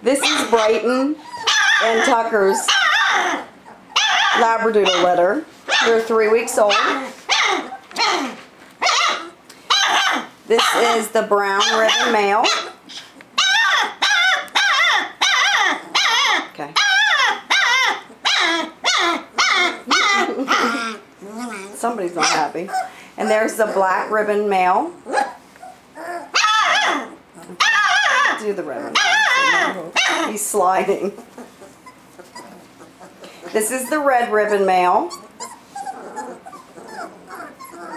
This is Brighton and Tucker's Labradoodle litter. They're 3 weeks old. This is the brown ribbon male. Okay. Somebody's not happy. And there's the black ribbon male. Do the ribbon. He's sliding. This is the red ribbon male.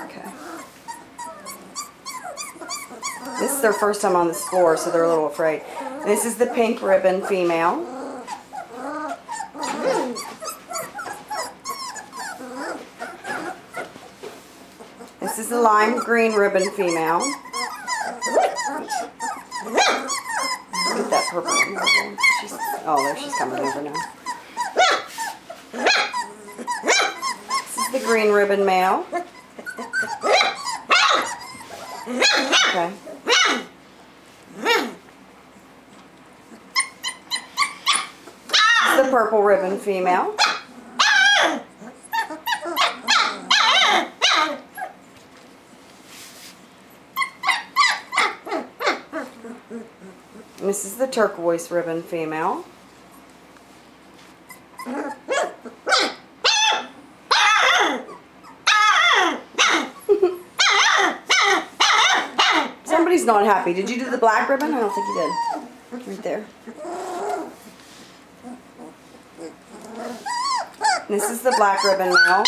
Okay. This is their first time on this floor, so they're a little afraid. This is the pink ribbon female. This is the lime green ribbon female. Get that purple one. Oh, there she's coming over now. This is the green ribbon male. Okay. This is the purple ribbon female. And this is the turquoise ribbon female. Somebody's not happy. Did you do the black ribbon? I don't think you did. Right there. And this is the black ribbon male.